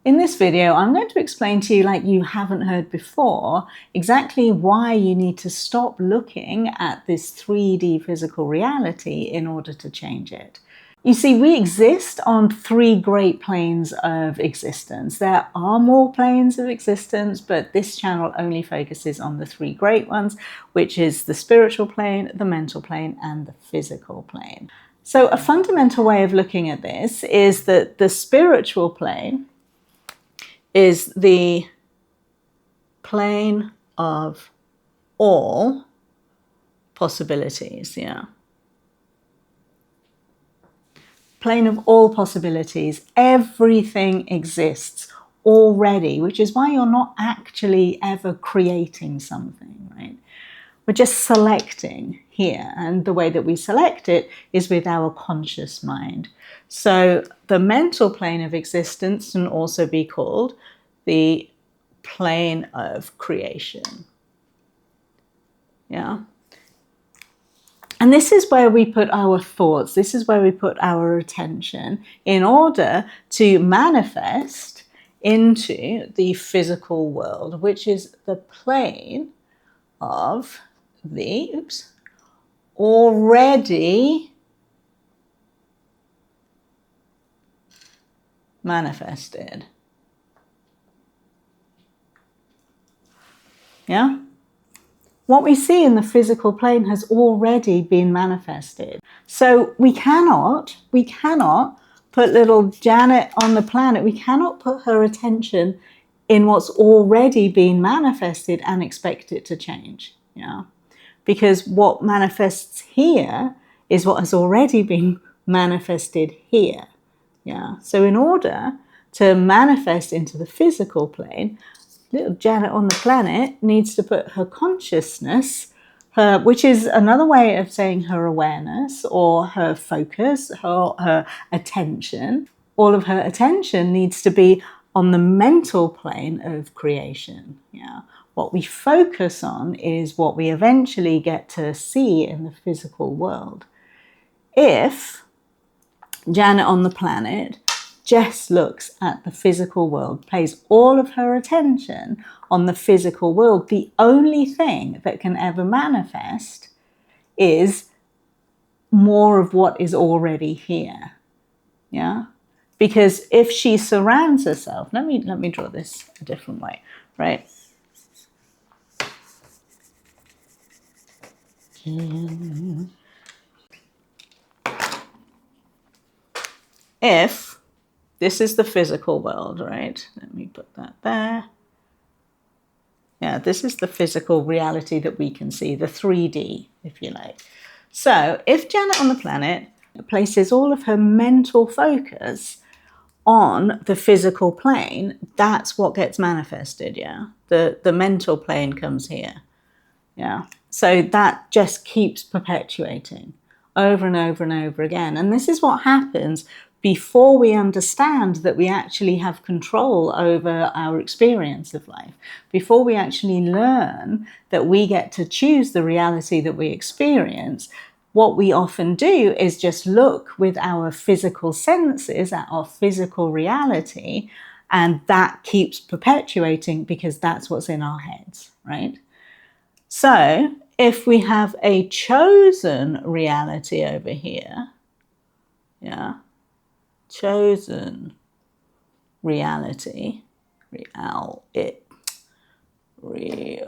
In this video, I'm going to explain to you, like you haven't heard before, exactly why you need to stop looking at this 3D physical reality in order to change it. You see, we exist on three great planes of existence. There are more planes of existence, but this channel only focuses on the three great ones, which is the spiritual plane, the mental plane, and the physical plane. So a fundamental way of looking at this is that the spiritual plane is the plane of all possibilities, Plane of all possibilities. Everything exists already, which is why you're not actually ever creating something, right? We're just selecting here, and the way that we select it is with our conscious mind. So the mental plane of existence can also be called the plane of creation. And this is where we put our thoughts, this is where we put our attention in order to manifest into the physical world, which is the plane of the already manifested. What we see in the physical plane has already been manifested. So we cannot put little Janet on the planet, we cannot put her attention in what's already been manifested and expect it to change. Because what manifests here is what has already been manifested here. So in order to manifest into the physical plane, little Janet on the planet needs to put her consciousness, which is another way of saying her awareness or her focus, her attention. All of her attention needs to be on the mental plane of creation. What we focus on is what we eventually get to see in the physical world. If Janet on the planet just looks at the physical world, pays all of her attention on the physical world, the only thing that can ever manifest is more of what is already here. Because if she surrounds herself, let me draw this a different way, right? If this is the physical world, right? Let me put that there. This is the physical reality that we can see, the 3D, if you like. So if Janet on the planet places all of her mental focus on the physical plane, that's what gets manifested, The mental plane comes here, So that just keeps perpetuating over and over and over again. And this is what happens before we understand that we actually have control over our experience of life, before we actually learn that we get to choose the reality that we experience. What we often do is just look with our physical senses at our physical reality, and that keeps perpetuating because that's what's in our heads, right? So if we have a chosen reality over here, chosen reality,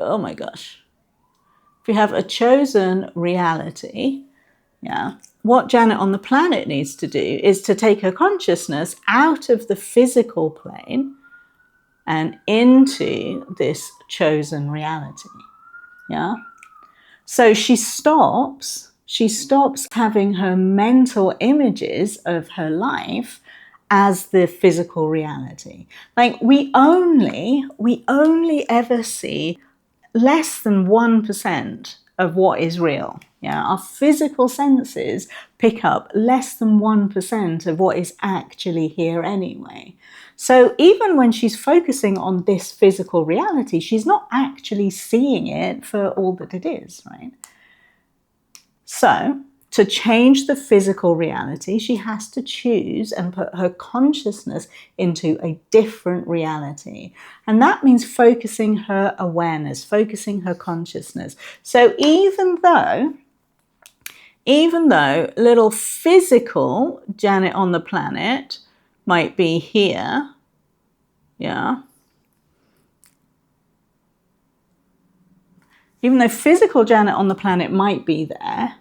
oh my gosh. If we have a chosen reality, what Janet on the planet needs to do is to take her consciousness out of the physical plane and into this chosen reality. So she stops having her mental images of her life as the physical reality. Like we only ever see less than 1% of what is real. Our physical senses pick up less than 1% of what is actually here anyway. So even when she's focusing on this physical reality, she's not actually seeing it for all that it is, right? So to change the physical reality, she has to choose and put her consciousness into a different reality. And that means focusing her awareness, focusing her consciousness. So even though little physical Janet on the planet might be here, yeah, even though physical Janet on the planet might be there,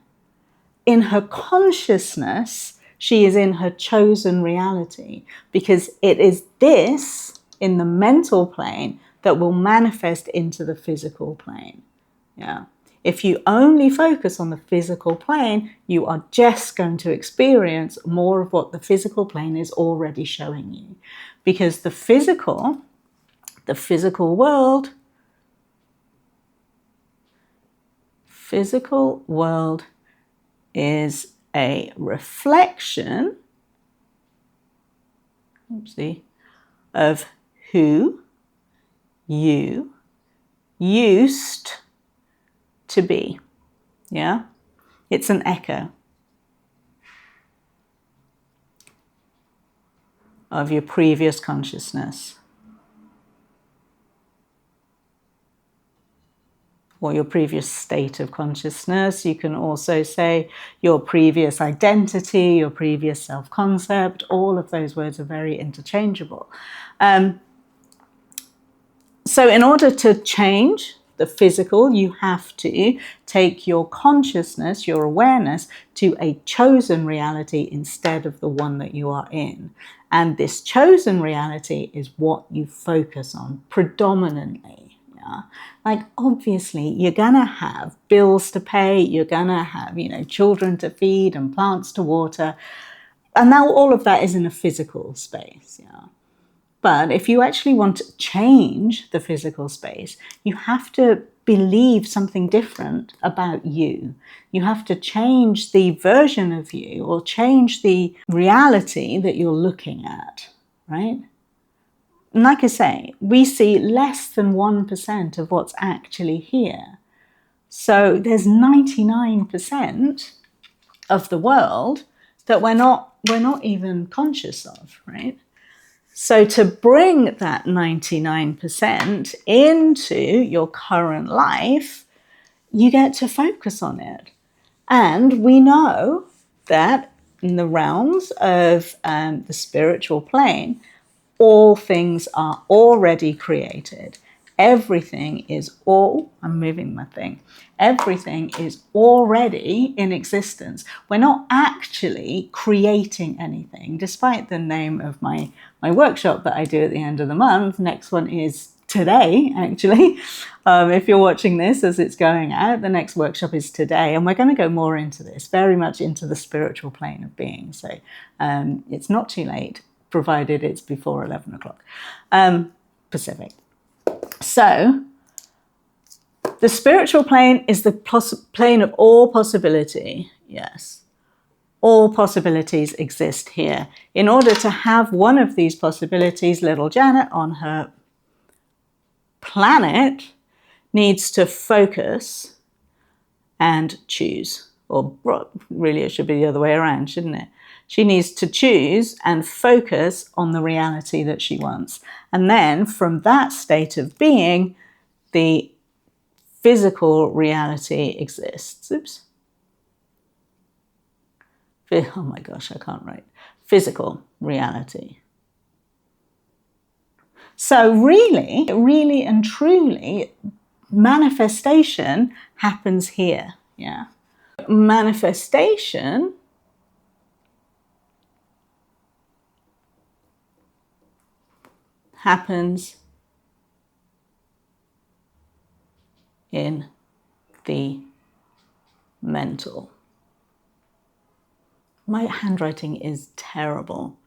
in her consciousness, she is in her chosen reality, because it is this in the mental plane that will manifest into the physical plane. Yeah. If you only focus on the physical plane, you are just going to experience more of what the physical plane is already showing you. Because the physical world is a reflection, of who you used to be. Yeah, it's an echo of your previous consciousness, or your previous state of consciousness. You can also say your previous identity, your previous self-concept. All of those words are very interchangeable. So in order to change the physical, you have to take your consciousness, your awareness, to a chosen reality instead of the one that you are in. And this chosen reality is what you focus on predominantly. Like, obviously, you're going to have bills to pay, you're going to have, children to feed and plants to water. And now all of that is in a physical space. Yeah. But if you actually want to change the physical space, you have to believe something different about you. You have to change the version of you, or change the reality that you're looking at, right? And like I say, we see less than 1% of what's actually here. So there's 99% of the world that we're not even conscious of, right? So to bring that 99% into your current life, you get to focus on it. And we know that in the realms of the spiritual plane, all things are already created. Everything is Everything is already in existence. We're not actually creating anything, despite the name of my workshop that I do at the end of the month. Next one is today, actually. If you're watching this as it's going out, the next workshop is today. And we're going to go more into this, very much into the spiritual plane of being. So it's not too late, provided it's before 11 o'clock Pacific. So the spiritual plane is the plane of all possibility. Yes, all possibilities exist here. In order to have one of these possibilities, little Janet on her planet needs to focus and choose. Or really, it should be the other way around, shouldn't it? She needs to choose and focus on the reality that she wants. And then from that state of being, the physical reality exists. Oops. Oh my gosh, I can't write. Physical reality. So really, really and truly, manifestation happens here. Yeah. Manifestation happens in the mental. My handwriting is terrible.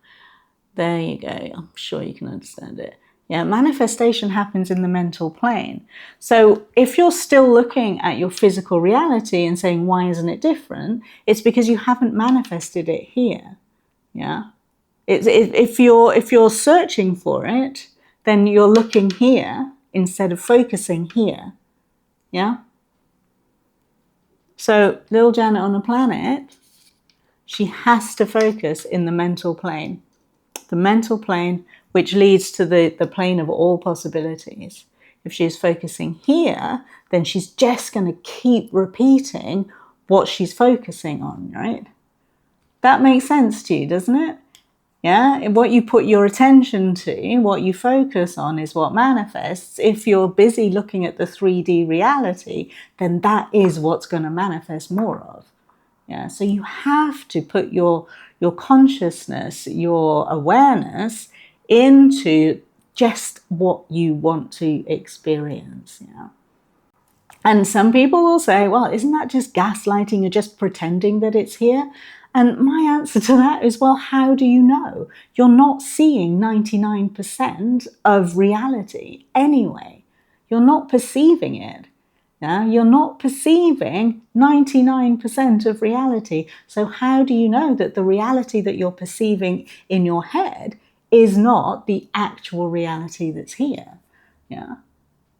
There you go. I'm sure you can understand it. Yeah, manifestation happens in the mental plane. So if you're still looking at your physical reality and saying, why isn't it different? It's because you haven't manifested it here. Yeah. If you're searching for it, then you're looking here instead of focusing here. Yeah. So little Janet on the planet, she has to focus in the mental plane. The mental plane, which leads to the plane of all possibilities. If she's focusing here, then she's just going to keep repeating what she's focusing on, right? That makes sense to you, doesn't it? Yeah, what you put your attention to, what you focus on is what manifests. If you're busy looking at the 3D reality, then that is what's going to manifest more of. Yeah, so you have to put your consciousness, your awareness into just what you want to experience. Yeah. And some people will say, well, isn't that just gaslighting? You're just pretending that it's here. And my answer to that is, well, how do you know? You're not seeing 99% of reality anyway. You're not perceiving it. Yeah? You're not perceiving 99% of reality. So how do you know that the reality that you're perceiving in your head is not the actual reality that's here? Yeah.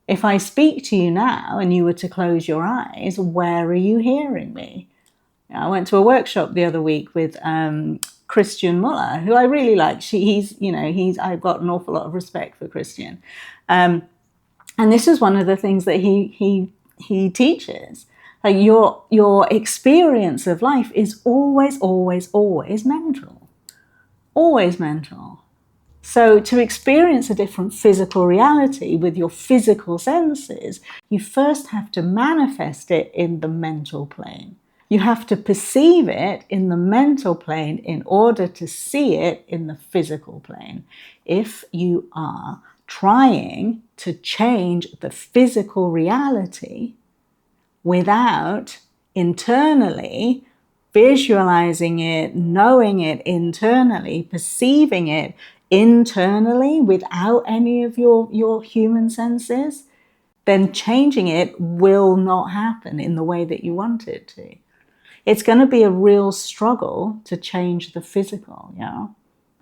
If I speak to you now and you were to close your eyes, where are you hearing me? I went to a workshop the other week with Christian Muller, who I really like. I've got an awful lot of respect for Christian. And this is one of the things that he teaches. Like your experience of life is always, always, always mental. Always mental. So to experience a different physical reality with your physical senses, you first have to manifest it in the mental plane. You have to perceive it in the mental plane in order to see it in the physical plane. If you are trying to change the physical reality without internally visualizing it, knowing it internally, perceiving it internally without any of your human senses, then changing it will not happen in the way that you want it to. It's going to be a real struggle to change the physical, yeah?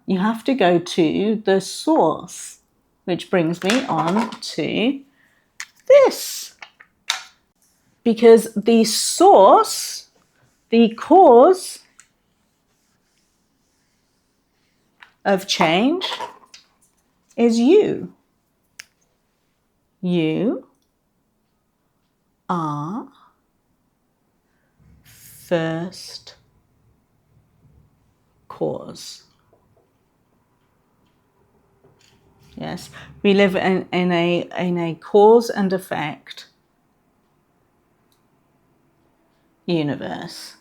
You have to go to the source, which brings me on to this. Because the source, the cause of change is you. You are first cause. Yes, we live in a cause and effect universe.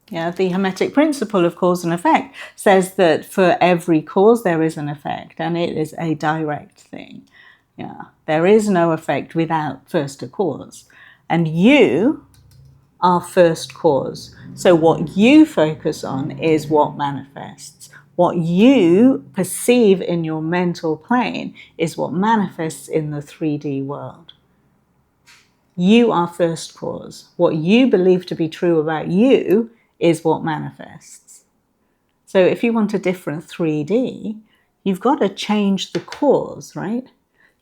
Yeah, the Hermetic principle of cause and effect says that for every cause there is an effect, and it is a direct thing. Yeah, there is no effect without first a cause, and you are first cause. So what you focus on is what manifests. What you perceive in your mental plane is what manifests in the 3D world. You are first cause. What you believe to be true about you is what manifests. So if you want a different 3D, you've got to change the cause, right?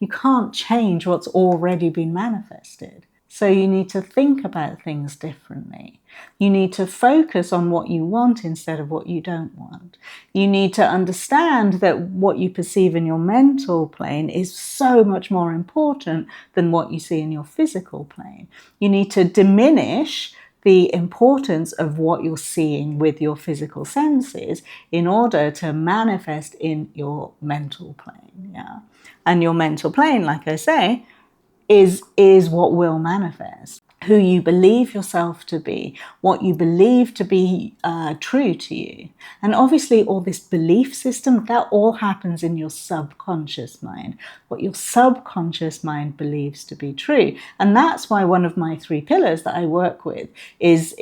You can't change what's already been manifested. So you need to think about things differently. You need to focus on what you want instead of what you don't want. You need to understand that what you perceive in your mental plane is so much more important than what you see in your physical plane. You need to diminish the importance of what you're seeing with your physical senses in order to manifest in your mental plane. Yeah. And your mental plane, like I say, is what will manifest. Who you believe yourself to be, what you believe to be true to you. And obviously all this belief system, that all happens in your subconscious mind, what your subconscious mind believes to be true. And that's why one of my 3 pillars that I work with is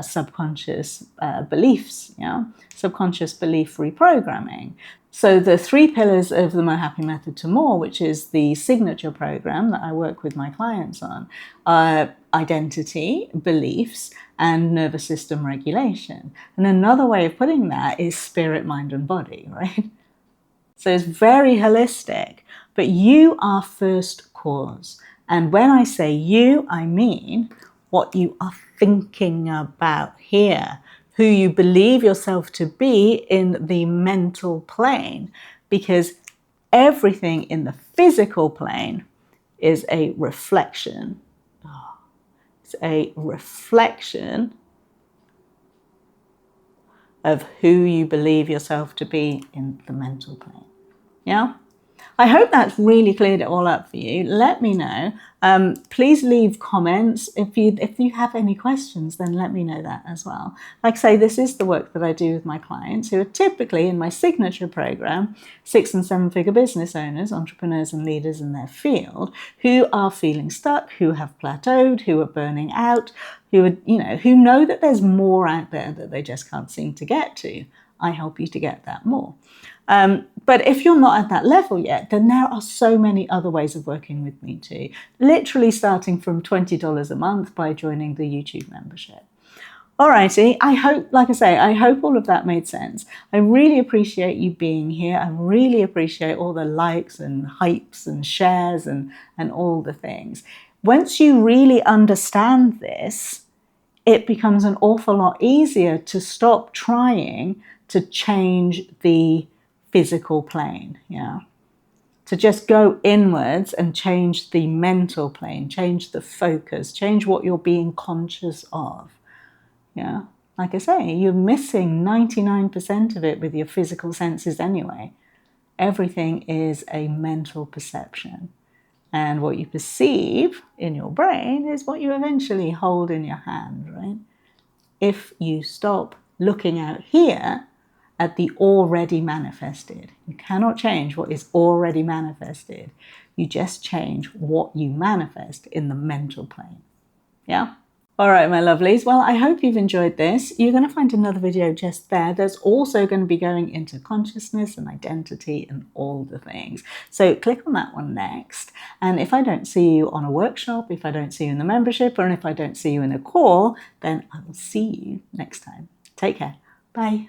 subconscious beliefs, subconscious belief reprogramming. So the 3 pillars of the Mohapi Method to More, which is the signature program that I work with my clients on, are identity, beliefs, and nervous system regulation. And another way of putting that is spirit, mind, and body, right? So it's very holistic, but you are first cause. And when I say you, I mean what you are thinking about here, who you believe yourself to be in the mental plane, because everything in the physical plane is a reflection. It's a reflection of who you believe yourself to be in the mental plane. Yeah? I hope that's really cleared it all up for you. Let me know. Please leave comments. If you have any questions, then let me know that as well. Like I say, this is the work that I do with my clients who are typically in my signature program, 6- and 7-figure business owners, entrepreneurs and leaders in their field, who are feeling stuck, who have plateaued, who are burning out, who are, who know that there's more out there that they just can't seem to get to. I help you to get that more. But if you're not at that level yet, then there are so many other ways of working with me too. Literally starting from $20 a month by joining the YouTube membership. Alrighty, I hope, like I say, I hope all of that made sense. I really appreciate you being here. I really appreciate all the likes and hypes and shares and all the things. Once you really understand this, it becomes an awful lot easier to stop trying to change the physical plane, to just go inwards and change the mental plane, change the focus, change what you're being conscious of. Like I say, you're missing 99% of it with your physical senses anyway. Everything is a mental perception. And what you perceive in your brain is what you eventually hold in your hand, right? If you stop looking out here at the already manifested. You cannot change what is already manifested. You just change what you manifest in the mental plane. Yeah? All right, my lovelies. Well, I hope you've enjoyed this. You're going to find another video just there. There's also going to be going into consciousness and identity and all the things. So click on that one next. And if I don't see you on a workshop, if I don't see you in the membership, or if I don't see you in a call, then I will see you next time. Take care. Bye.